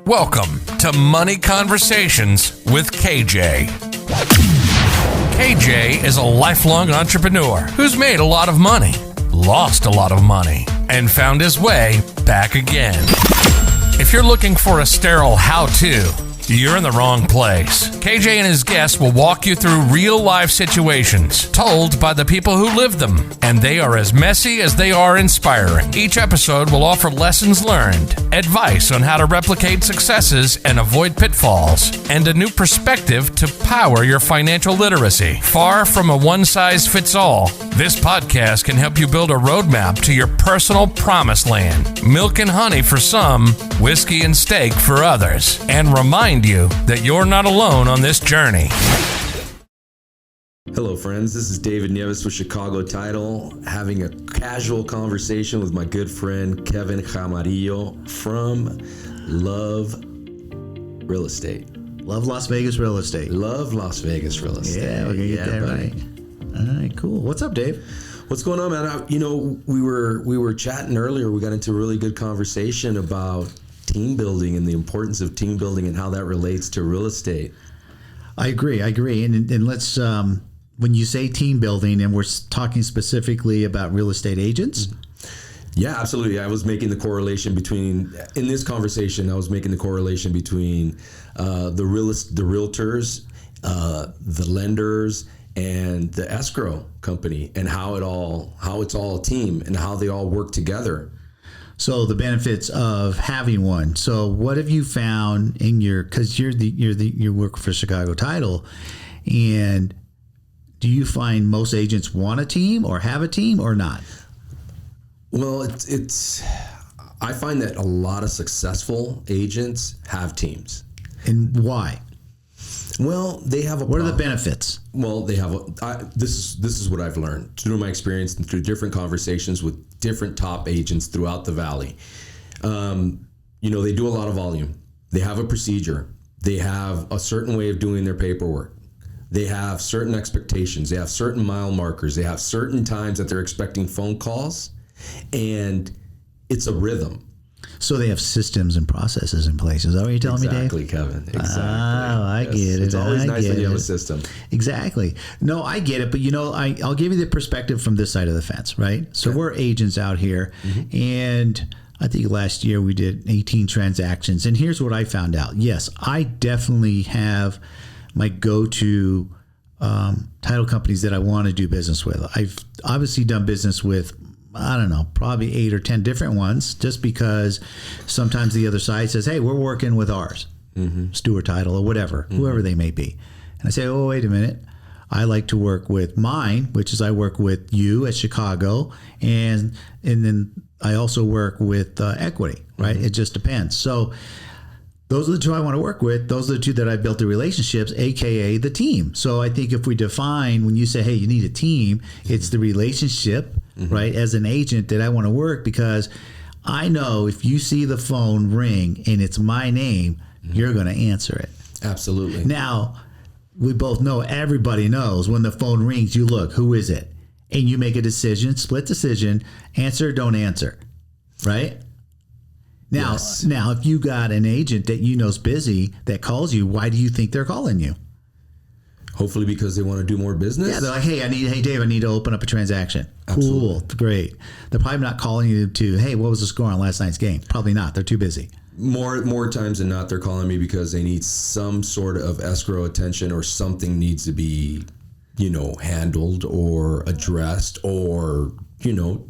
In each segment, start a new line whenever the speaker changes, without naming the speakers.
Welcome to Money Conversations with KJ. KJ is a lifelong entrepreneur who's made a lot of money, lost a lot of money, and found his way back again. If you're looking for a sterile how-to, you're in the wrong place. KJ and his guests will walk you through real-life situations told by the people who live them, and they are as messy as they are inspiring. Each episode will offer lessons learned, advice on how to replicate successes and avoid pitfalls, and a new perspective to power your financial literacy. Far from a one-size-fits-all, this podcast can help you build a roadmap to your personal promised land. Milk and honey for some, whiskey and steak for others, and remind you that you're not alone on this journey.
Hello friends, this is David Nieves with Chicago Title, having a casual conversation with my good friend Kevin Jamarillo from Love Real Estate.
Love Las Vegas Real Estate.
Love Las Vegas Real Estate.
Yeah, we're gonna get that right. All right, cool. What's up, Dave?
What's going on, man? We were chatting earlier. We got into a really good conversation about team building and the importance of team building and how that relates to real estate.
I agree. And let's, when you say team building, and we're talking specifically about real estate agents.
Yeah, absolutely. I was making the correlation between, in this conversation, the realtors, the lenders, and the escrow company, and how it's all a team and how they all work together.
So the benefits of having one. So what have you found in because you work for Chicago Title, and do you find most agents want a team or have a team or not?
Well, I find that a lot of successful agents have teams.
And why?
Well, they have
What are the benefits?
Well, they have this is what I've learned through my experience and through different conversations with different top agents throughout the valley. They do a lot of volume. They have a procedure. They have a certain way of doing their paperwork. They have certain expectations. They have certain mile markers. They have certain times that they're expecting phone calls, and it's a rhythm.
So they have systems and processes in place. Is that what you're telling me, Dave?
Exactly, Kevin. Exactly.
Oh, I get it.
It's always nice when you have a system.
Exactly. No, I get it. But, I'll give you the perspective from this side of the fence, right? So we're agents out here. Mm-hmm. And I think last year we did 18 transactions. And here's what I found out. Yes, I definitely have my go-to title companies that I want to do business with. I've obviously done business with, I don't know, probably 8 or 10 different ones, just because sometimes the other side says, hey, we're working with ours, Stewart Title or whatever, whoever they may be. And I say, oh, wait a minute. I like to work with mine, which is I work with you at Chicago, and then I also work with Equity, right? It just depends. So those are the two I want to work with. Those are the two that I built the relationships, AKA the team. So I think if we define, when you say, hey, you need a team, it's the relationship, right, as an agent that I want to work, because I know if you see the phone ring and it's my name, you're going to answer it.
Absolutely.
Now, we both know, everybody knows when the phone rings, you look, who is it? And you make a decision, split decision, answer or don't answer, right? Now,
Yes.
Now, if you got an agent that you know's busy that calls you, why do you think they're calling you?
Hopefully because they want to do more business.
Yeah, they're like, hey, Dave, I need to open up a transaction.
Absolutely.
Cool, great. They're probably not calling you to, hey, what was the score on last night's game? Probably not. They're too busy.
More times than not, they're calling me because they need some sort of escrow attention, or something needs to be, handled or addressed, or,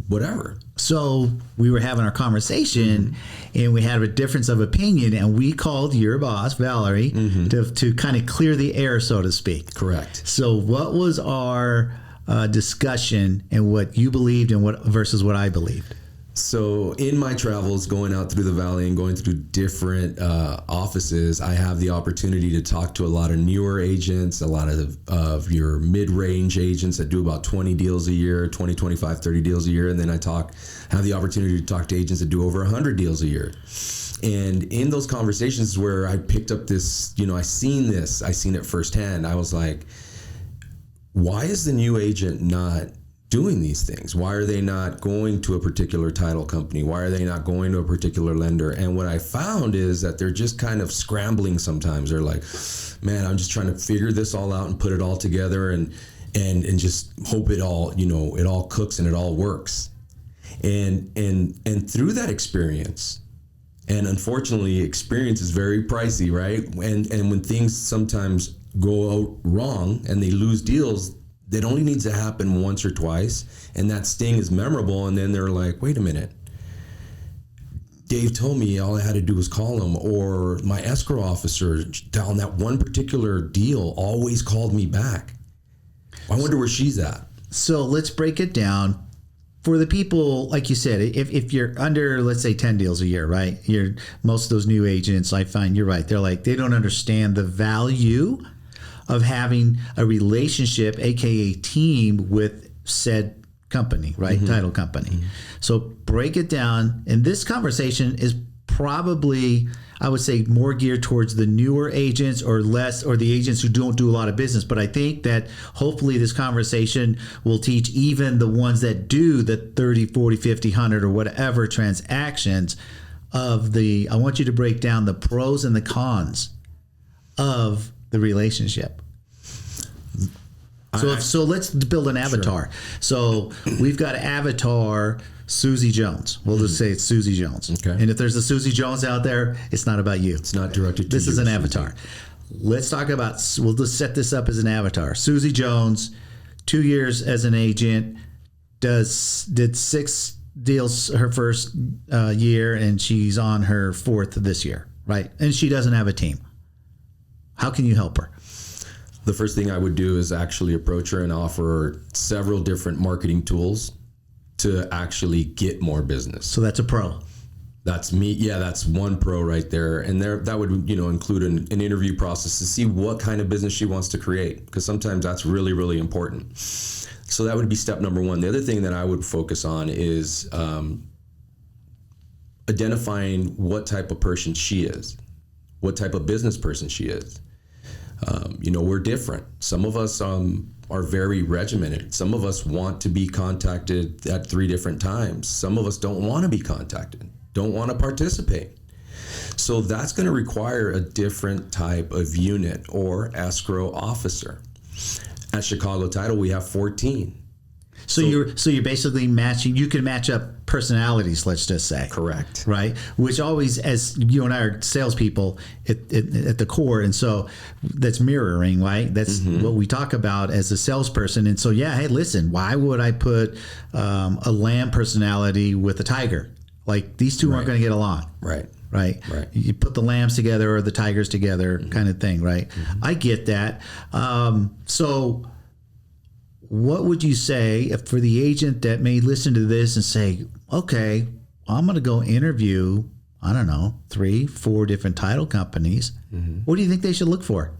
whatever.
So we were having our conversation, and we had a difference of opinion, and we called your boss, Valerie, to kind of clear the air, so to speak.
Correct.
So what was our discussion, and what you believed and what versus what I believed?
So in my travels, going out through the valley and going through different offices, I have the opportunity to talk to a lot of newer agents, a lot of your mid-range agents that do about 20 deals a year, 20, 25, 30 deals a year. And then I have the opportunity to talk to agents that do over 100 deals a year. And in those conversations where I picked up this, I seen it firsthand. I was like, why is the new agent not doing these things? Why are they not going to a particular title company? Why are they not going to a particular lender? And what I found is that they're just kind of scrambling sometimes. They're like, man, I'm just trying to figure this all out and put it all together and just hope it all, it all cooks and it all works. And through that experience, and unfortunately, experience is very pricey, right? And when things sometimes go out wrong and they lose deals, that only needs to happen once or twice, and that sting is memorable. And then they're like, wait a minute, Dave told me all I had to do was call him, or my escrow officer down that one particular deal always called me back. I wonder where she's at.
So let's break it down. For the people, like you said, if you're under, let's say, 10 deals a year, right? Most of those new agents, I find you're right. They're like, they don't understand the value of having a relationship, aka team, with said company, right? Title company. So break it down. And this conversation is probably, I would say, more geared towards the newer agents or the agents who don't do a lot of business. But I think that hopefully this conversation will teach even the ones that do the 30, 40, 50, 100 or whatever transactions I want you to break down the pros and the cons of the relationship. So let's build an avatar. Sure. So we've got avatar Susie Jones. We'll just say it's Susie Jones.
Okay.
And if there's a Susie Jones out there, it's not about you.
It's not directed to you.
This is an avatar. Let's talk about, we'll just set this up as an avatar. Susie Jones, 2 years as an agent, did 6 deals her first year, and she's on her 4th this year, right? And she doesn't have a team. How can you help her?
The first thing I would do is actually approach her and offer her several different marketing tools to actually get more business.
So that's a pro.
That's me. Yeah, that's one pro right there. And that would include an interview process to see what kind of business she wants to create, because sometimes that's really, really important. So that would be step number one. The other thing that I would focus on is identifying what type of person she is, what type of business person she is. We're different. Some of us are very regimented. Some of us want to be contacted at 3 different times. Some of us don't want to be contacted, don't want to participate. So that's going to require a different type of unit or escrow officer. At Chicago Title, we have 14.
So you're basically matching. You can match up personalities. Let's just say.
Correct.
Right. Which always, as you and I are salespeople at the core, and so that's mirroring. Right. That's what we talk about as a salesperson. And so hey, listen. Why would I put a lamb personality with a tiger? Like these two aren't going to get along.
Right.
Right. You put the lambs together or the tigers together, kind of thing. Right. I get that. So. What would you say if for the agent that may listen to this and say, okay, I'm going to go interview, 3, 4 different title companies. What do you think they should look for?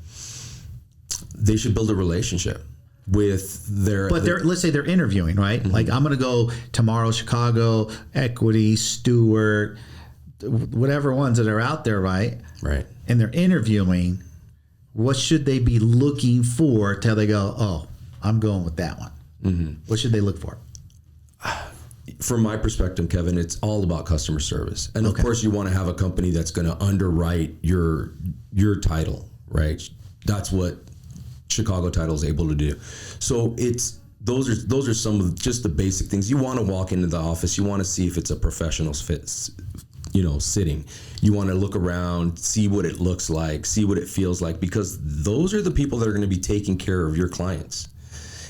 They should build a relationship with their...
But let's say they're interviewing, right? Like I'm going to go tomorrow, Chicago, Equity, Stewart, whatever ones that are out there, right?
Right.
And they're interviewing. What should they be looking for till they go, oh, I'm going with that one? What should they look for?
From my perspective, Kevin, it's all about customer service. And of course, you want to have a company that's going to underwrite your title, right? That's what Chicago Title is able to do. So those are some of just the basic things. You want to walk into the office. You want to see if it's a professional fit, sitting. You want to look around, see what it looks like, see what it feels like, because those are the people that are going to be taking care of your clients.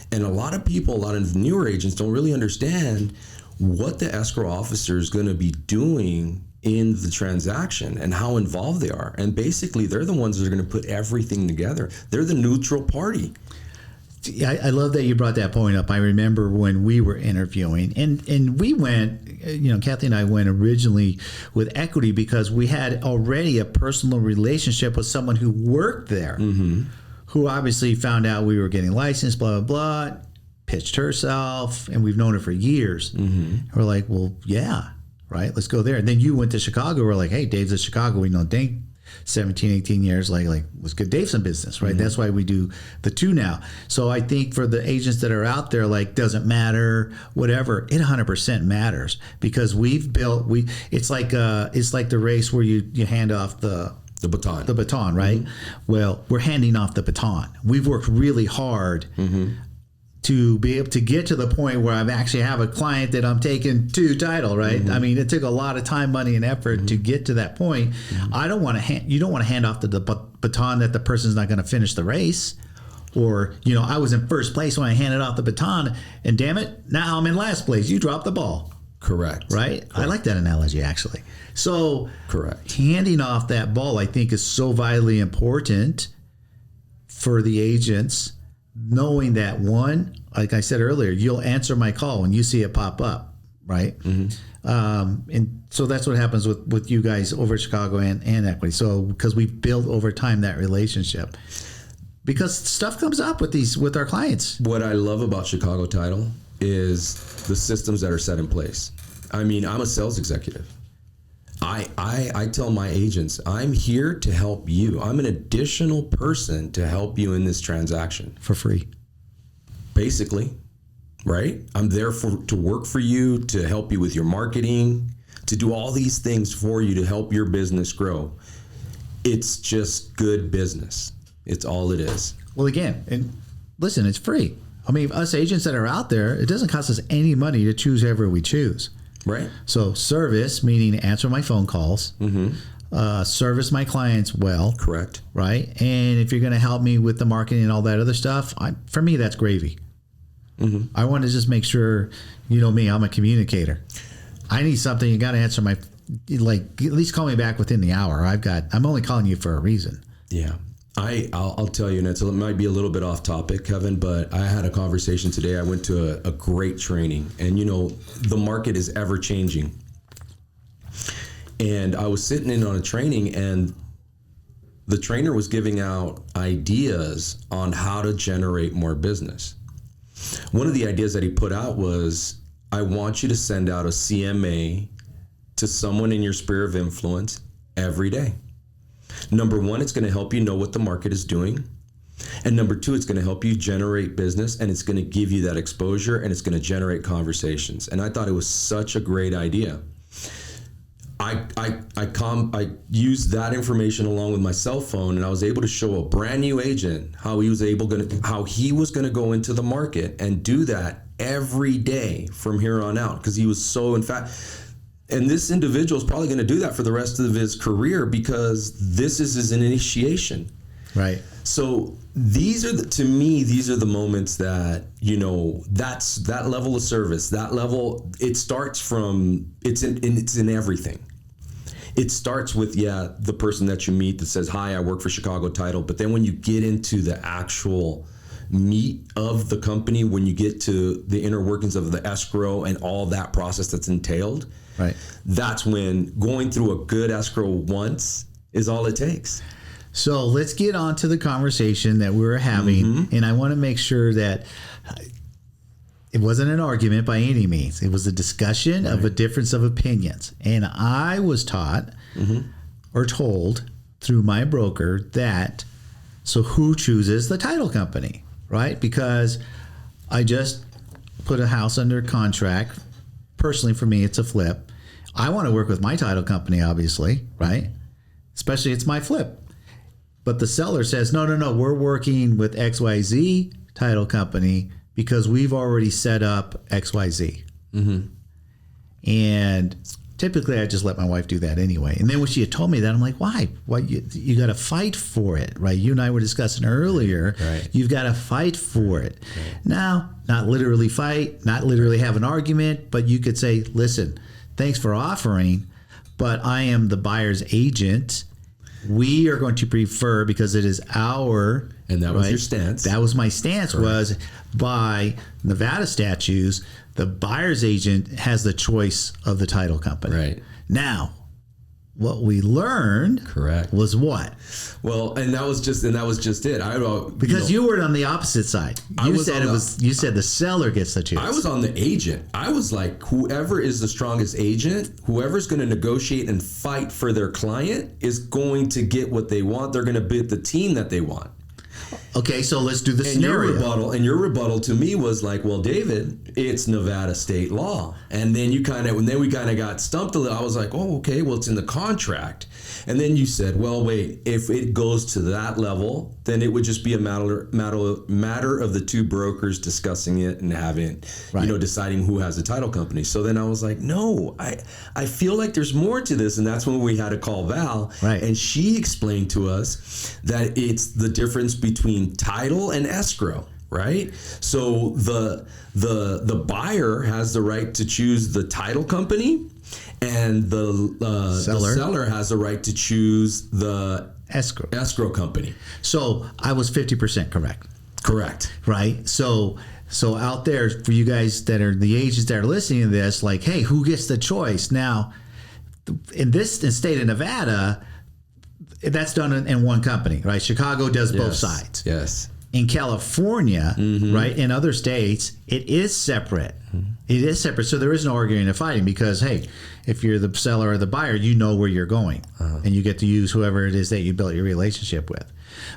And a lot of newer agents don't really understand what the escrow officer is going to be doing in the transaction and how involved they are. And basically, they're the ones that are going to put everything together. They're the neutral party.
I love that you brought that point up. I remember when we were interviewing, and we went, Kathy and I went originally with Equity because we had already a personal relationship with someone who worked there. Who obviously found out we were getting licensed, blah, blah, blah, pitched herself, and we've known her for years. We're like, well, yeah, right, let's go there. And then you went to Chicago. We're like, hey, Dave's at Chicago. We know Dave 17, 18 years, like was good Daveson business, right? That's why we do the two now. So I think for the agents that are out there, like, doesn't matter, whatever, it 100% matters, because we've built, it's like the race where you hand off the baton, right? Well, we're handing off the baton. We've worked really hard to be able to get to the point where I actually have a client that I'm taking to title, right? I mean, it took a lot of time, money, and effort to get to that point. I don't want to you don't want to hand off the baton that the person's not going to finish the race. Or, I was in first place when I handed off the baton, and damn it, now I'm in last place. You dropped the ball.
Correct.
Right? Correct. I like that analogy, actually. So,
correct.
Handing off that ball, I think, is so vitally important for the agents, knowing that, one, like I said earlier, you'll answer my call when you see it pop up, right? And so that's what happens with you guys over at Chicago and Equity. So because we've built over time that relationship, because stuff comes up with our clients.
What I love about Chicago Title is the systems that are set in place. I mean, I'm a sales executive. I tell my agents, I'm here to help you. I'm an additional person to help you in this transaction.
For free.
Basically, right? I'm there to work for you, to help you with your marketing, to do all these things for you to help your business grow. It's just good business. It's all it is.
Well, again, and listen, it's free. I mean, us agents that are out there, it doesn't cost us any money to choose whoever we choose.
Right.
So service, meaning answer my phone calls, service my clients well.
Correct.
Right. And if you're going to help me with the marketing and all that other stuff, for me, that's gravy. I want to just make sure, me, I'm a communicator. I need something. You got to answer at least call me back within the hour. I'm only calling you for a reason.
Yeah. I'll tell you, and it might be a little bit off topic, Kevin, but I had a conversation today. I went to a great training, and the market is ever changing. And I was sitting in on a training, and the trainer was giving out ideas on how to generate more business. One of the ideas that he put out was, I want you to send out a CMA to someone in your sphere of influence every day. Number one, it's going to help you know what the market is doing. And number two, it's going to help you generate business, and it's going to give you that exposure, and it's going to generate conversations. And I thought it was such a great idea. I used that information along with my cell phone, and I was able to show a brand new agent how he was going to go into the market and do that every day from here on out, because he was so, in fact, and this individual is probably going to do that for the rest of his career, because this is his initiation. Right. So these are the moments that, that's that level of service, that level, it starts from, it's in everything. It starts with, the person that you meet that says, hi, I work for Chicago Title. But then when you get into the actual meat of the company, when you get to the inner workings of the escrow and all that process that's entailed, right, that's when going through a good escrow once is all it takes.
So let's get on to the conversation that we were having, and I want to make sure that it wasn't an argument by any means. It was a discussion of a difference of opinions. And I was taught or told through my broker that, so who chooses the title company, right? Because I just put a house under contract. Personally, for me, it's a flip. I want to work with my title company, obviously, right? Especially it's my flip. But the seller says, no, we're working with XYZ title company because we've already set up XYZ. And typically I just let my wife do that anyway. And then when she had told me that, I'm like, why? You got to fight for it, right? You and I were discussing earlier. Right. You've got to fight for it. Right. Now, not literally fight, not literally have an argument, but you could say, listen, thanks for offering, but I am the buyer's agent. We are going to prefer, because it is our...
And that was your stance.
That was my stance. Correct. Was by Nevada statutes, the buyer's agent has the choice of the title company.
Right.
Now, what we learned
Correct.
was what?
Well, and that was just it.
Because you were on the opposite side. You said the seller gets to choose.
I was on the agent. I was like, whoever is the strongest agent, whoever's going to negotiate and fight for their client is going to get what they want. They're going to beat the team that they want.
Okay, so let's do the scenario.
Your rebuttal to me was like, well, David, it's Nevada state law. And then we kind of got stumped a little. I was like, oh, okay, well, it's in the contract. And then you said, well, wait, if it goes to that level, then it would just be a matter of the two brokers discussing it and having, deciding who has the title company. So then I was like, no, I feel like there's more to this. And that's when we had to call Val.
Right.
And she explained to us that it's the difference between title and escrow. Right? So the buyer has the right to choose the title company, and the seller has the right to choose the escrow company.
So I was 50% correct.
Correct.
Right? So out there, for you guys that are the agents that are listening to this, like, hey, who gets the choice? Now, in state of Nevada, that's done in one company, right? Chicago does both sides.
Yes.
In California, right, in other states, it is separate. It is separate. So there is no arguing and fighting because, hey, if you're the seller or the buyer, you know where you're going. And you get to use whoever it is that you built your relationship with.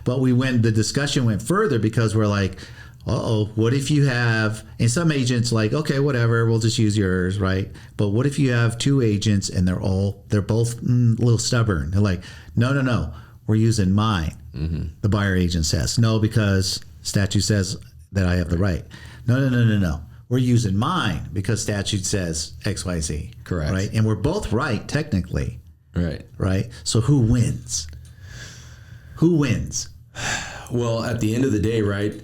But the discussion went further because we're like, what if you have, and some agents like, okay, whatever, we'll just use yours, right? But what if you have two agents and they're both a little stubborn? They're like, no, we're using mine. The buyer agent says, no, because statute says that I have the right. No. We're using mine because statute says XYZ.
Correct.
Right? And we're both right, technically.
Right.
Right? So who wins? Who wins?
Well, at the end of the day, right,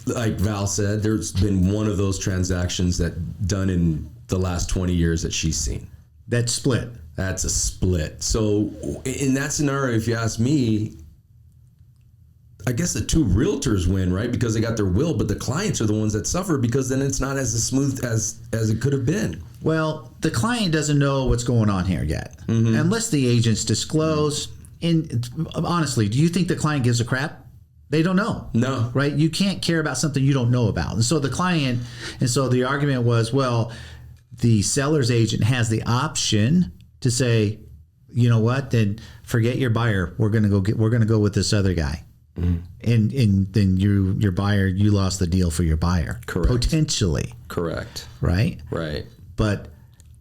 like Val said, there's been one of those transactions that done in the last 20 years that she's seen.
That's split.
That's a split. So in that scenario, if you ask me, I guess the two realtors win, right? Because they got their will, but the clients are the ones that suffer because then it's not as smooth as it could have been.
Well, the client doesn't know what's going on here yet. Unless the agents disclose. And honestly, do you think the client gives a crap? They don't know.
No.
Right? You can't care about something you don't know about. And so the argument was, well, the seller's agent has the option to say, you know what, then forget your buyer. We're gonna go with this other guy. And then your buyer, you lost the deal for your buyer.
Correct.
Potentially.
Correct.
Right?
Right.
But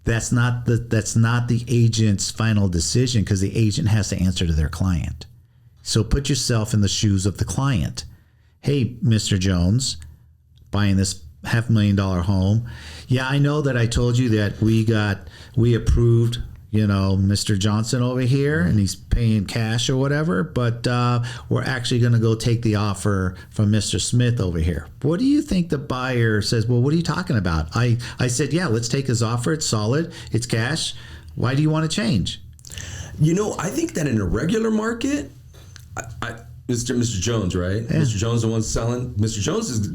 that's not the agent's final decision because the agent has to answer to their client. So put yourself in the shoes of the client. Hey, Mr. Jones, buying this $500,000 home. Yeah, I know that I told you that we approved, Mr. Johnson over here, and he's paying cash or whatever, but we're actually going to go take the offer from Mr. Smith over here. What do you think the buyer says? Well, what are you talking about? I said, yeah, let's take his offer. It's solid. It's cash. Why do you want to change?
I think that in a regular market, Mr. Jones, right? Yeah. Mr. Jones, the one selling. Mr. Jones is,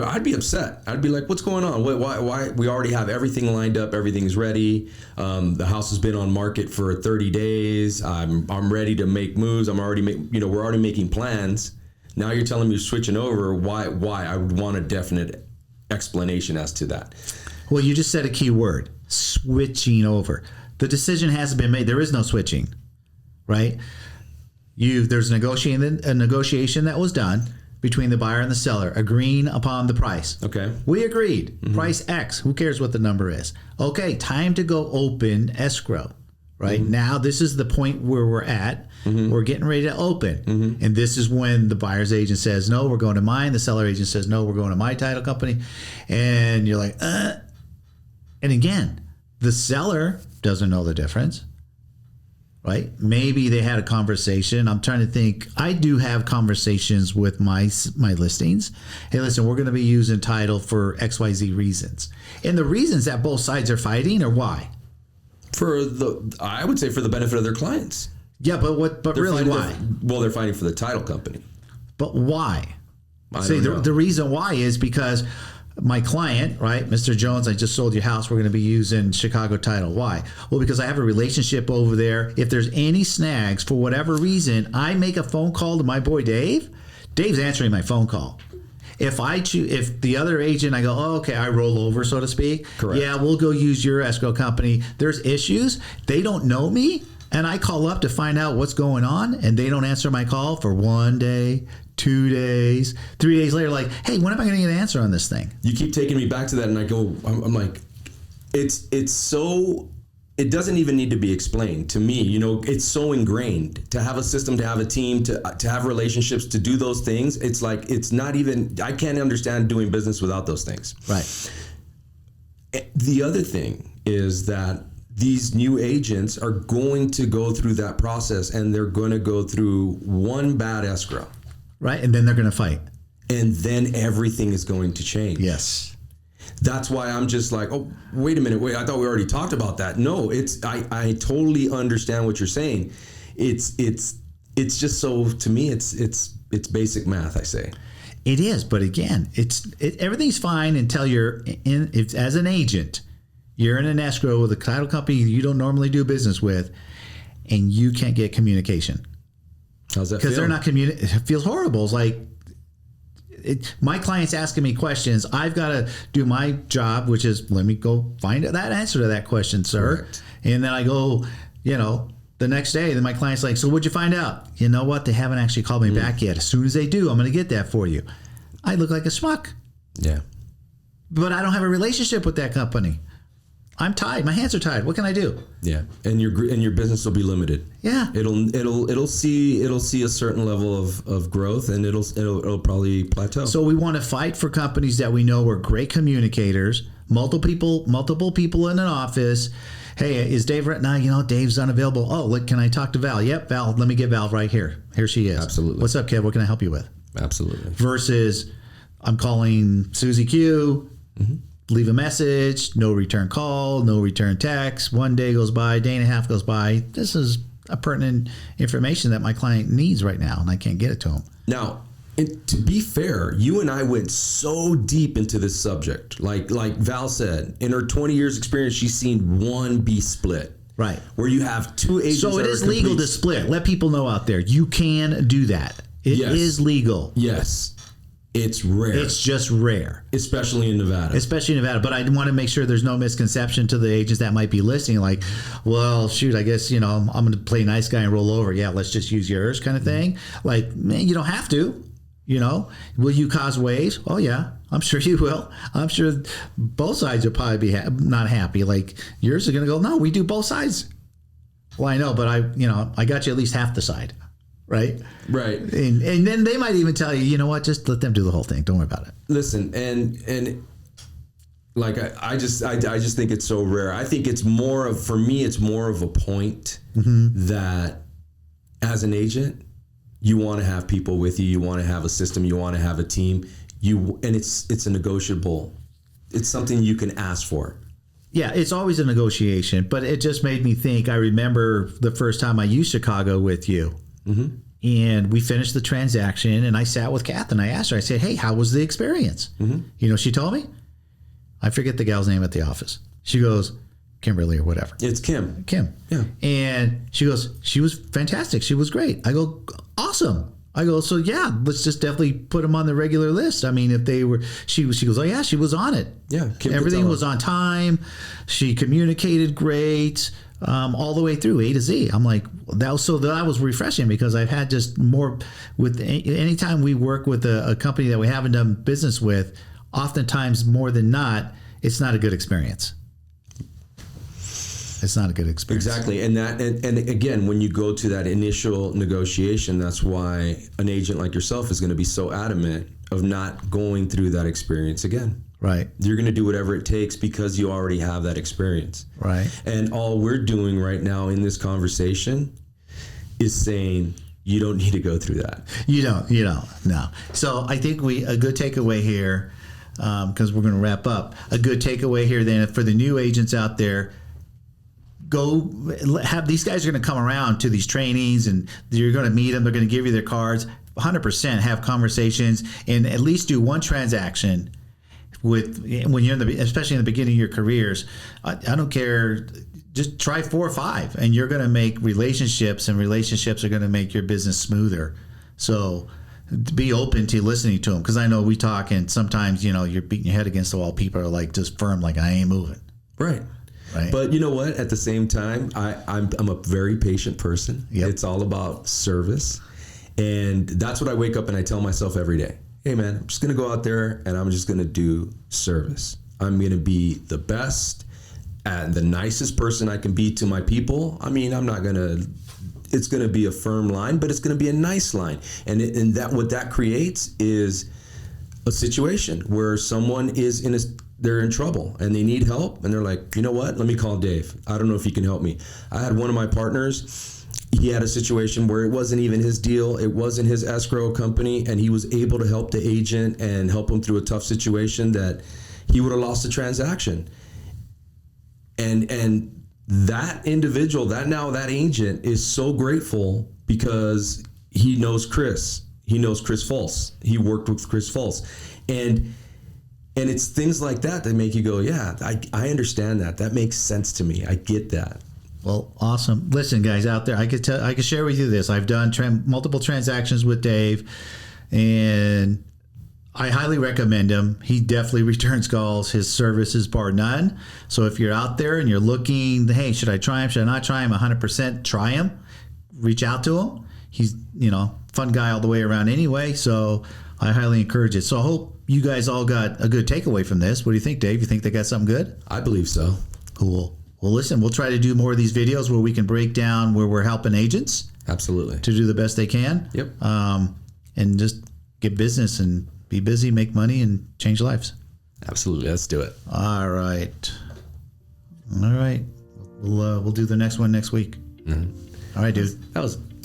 I'd be upset. I'd be like, what's going on? Why? We already have everything lined up. Everything's ready. The house has been on market for 30 days. I'm ready to make moves. we're already making plans. Now you're telling me you're switching over. Why? I would want a definite explanation as to that.
Well, you just said a key word, switching over. The decision hasn't been made. There is no switching, right? There's a negotiation that was done between the buyer and the seller, agreeing upon the price.
Okay.
We agreed. Price X. Who cares what the number is? Okay, time to go open escrow. Right? Now this is the point where we're at. We're getting ready to open. And this is when the buyer's agent says, no, we're going to mine. The seller agent says, no, we're going to my title company. And you're like, And again, the seller doesn't know the difference. Right? Maybe they had a conversation. I'm trying to think. I do have conversations with my listings. Hey, listen, we're going to be using title for XYZ reasons. And the reasons that both sides are fighting are why?
I would say for the benefit of their clients.
Yeah, but really why?
They're fighting for the title company.
But why?
I don't know.
The reason why is because my client, right, Mr. Jones, I just sold your house. We're going to be using Chicago Title. Why? Well, because I have a relationship over there. If there's any snags for whatever reason, I make a phone call to my boy Dave. Dave's answering my phone call. If the other agent, I go, oh, okay, I roll over, so to speak.
Correct.
Yeah, we'll go use your escrow company. There's issues. They don't know me, and I call up to find out what's going on, and they don't answer my call for 1 day, 2 days, 3 days later, like, hey, when am I going to get an answer on this thing?
You keep taking me back to that, and I go, I'm like, it's so, it doesn't even need to be explained to me. You know, it's so ingrained to have a system, to have a team, to have relationships, to do those things. It's like, it's not even, I can't understand doing business without those things.
Right.
The other thing is that these new agents are going to go through that process, and they're going to go through one bad escrow.
Right, and then they're going to fight.
And then everything is going to change.
Yes.
That's why I'm just like, oh, wait a minute. Wait, I thought we already talked about that. No, I totally understand what you're saying. It's just so, to me, it's basic math, I say.
It is, but again, everything's fine until as an agent, you're in an escrow with a title company you don't normally do business with, and you can't get communication.
How's that feel?
Because they're not it feels horrible. It's like, my client's asking me questions. I've got to do my job, which is, let me go find that answer to that question, sir.
Correct.
And then I go, the next day, then my client's like, so what'd you find out? You know what? They haven't actually called me back yet. As soon as they do, I'm going to get that for you. I look like a schmuck.
Yeah.
But I don't have a relationship with that company. I'm tied. My hands are tied. What can I do?
Yeah, and your business will be limited.
Yeah.
It'll see a certain level of growth, and it'll probably plateau.
So we want to fight for companies that we know are great communicators, multiple people in an office. Hey, is Dave right now? Dave's unavailable. Oh, look, can I talk to Val? Yep, Val. Let me get Val right here. Here she is.
Absolutely.
What's up, Kev? What can I help you with?
Absolutely.
Versus, I'm calling Susie Q.
Mm-hmm.
Leave a message, no return call, no return text. 1 day goes by, day and a half goes by. This is a pertinent information that my client needs right now, and I can't get it to him.
Now, to be fair, you and I went so deep into this subject. Like Val said, in her 20 years experience, she's seen one be split.
Right.
Where you have two agents.
So it is legal to split. Let people know out there. You can do that. It is legal.
Yes. It's rare.
It's just rare.
Especially in Nevada.
But I want to make sure there's no misconception to the agents that might be listening. Like, well, shoot, I guess, I'm going to play nice guy and roll over. Yeah, let's just use yours kind of thing. Like, man, you don't have to. Will you cause waves? Oh, yeah, I'm sure you will. I'm sure both sides will probably be not happy. Like, yours are going to go, no, we do both sides. Well, I know, but I got you at least half the side. Right. And then they might even tell you, you know what, just let them do the whole thing. Don't worry about it.
Listen, and like I just think it's so rare. I think it's more of a point that as an agent, you want to have people with you. You want to have a system. You want to have a team. And it's a negotiable. It's something you can ask for.
Yeah, it's always a negotiation. But it just made me think. I remember the first time I used Chicago with you. Mm-hmm. And we finished the transaction, and I sat with Kath and I asked her, I said, hey, how was the experience? Mm-hmm. She told me, I forget the gal's name at the office. She goes, Kimberly or whatever.
It's Kim.
Yeah. And she goes, she was fantastic. She was great. I go, awesome. I go, so yeah, let's just definitely put them on the regular list. I mean, if they were, she goes, oh yeah, she was on it.
Yeah.
Everything was on time. She communicated great. All the way through A to Z. I'm like, that was refreshing because I've had just more with anytime we work with a company that we haven't done business with, oftentimes more than not, it's not a good experience. It's not a good experience.
Exactly. And again, when you go to that initial negotiation, that's why an agent like yourself is going to be so adamant of not going through that experience again.
Right.
You're going to do whatever it takes because you already have that experience.
Right.
And all we're doing right now in this conversation is saying you don't need to go through that.
You don't. No. So I think a good takeaway here, because we're going to wrap up, a good takeaway here then for the new agents out there, these guys are going to come around to these trainings and you're going to meet them. They're going to give you their cards. 100% have conversations and at least do one transaction. when you're especially in the beginning of your careers. I don't care. Just try 4 or 5, and you're going to make relationships, and relationships are going to make your business smoother. So be open to listening to them, because I know we talk, and sometimes you're beating your head against the wall. People are like just firm, like I ain't moving.
Right. But you know what? At the same time, I'm a very patient person. Yep. It's all about service, and that's what I wake up and I tell myself every day. Hey man, I'm just going to go out there and I'm just going to do service. I'm going to be the best and the nicest person I can be to my people. I mean, it's going to be a firm line, but it's going to be a nice line. And what that creates is a situation where someone is they're in trouble and they need help. And they're like, you know what? Let me call Dave. I don't know if he can help me. I had one of my partners, he had a situation where it wasn't even his deal. It wasn't his escrow company. And he was able to help the agent and help him through a tough situation that he would have lost the transaction. And that individual, that agent is so grateful because he knows Chris. He knows Chris Fultz. He worked with Chris Fultz. And it's things like that that make you go, yeah, I understand that. That makes sense to me. I get that.
Well, awesome. Listen, guys out there, I could share with you this. I've done multiple transactions with Dave, and I highly recommend him. He definitely returns calls. His service is bar none. So if you're out there and you're looking, hey, should I try him? Should I not try him? 100% try him. Reach out to him. He's, fun guy all the way around anyway. So I highly encourage it. So I hope you guys all got a good takeaway from this. What do you think, Dave? You think they got something good?
I believe so.
Cool. Well, listen, we'll try to do more of these videos where we can break down where we're helping agents.
Absolutely.
To do the best they can.
Yep.
And just get business and be busy, make money, and change lives.
Absolutely. Let's do it.
All right. We'll do the next one next week. Mm-hmm. All right, dude.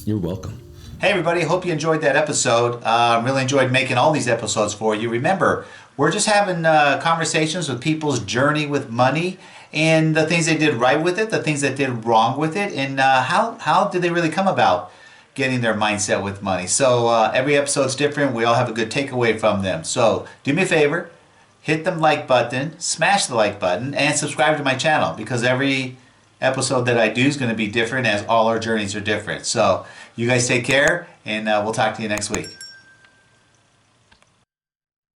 You're welcome.
Hey, everybody. Hope you enjoyed that episode. Really enjoyed making all these episodes for you. Remember, we're just having conversations with people's journey with money and the things they did right with it, the things that did wrong with it, and how did they really come about getting their mindset with money. So every episode's different. We all have a good takeaway from them. So do me a favor, hit the like button, smash the like button, and subscribe to my channel, because every episode that I do is going to be different, as all our journeys are different. So you guys take care, and we'll talk to you next week.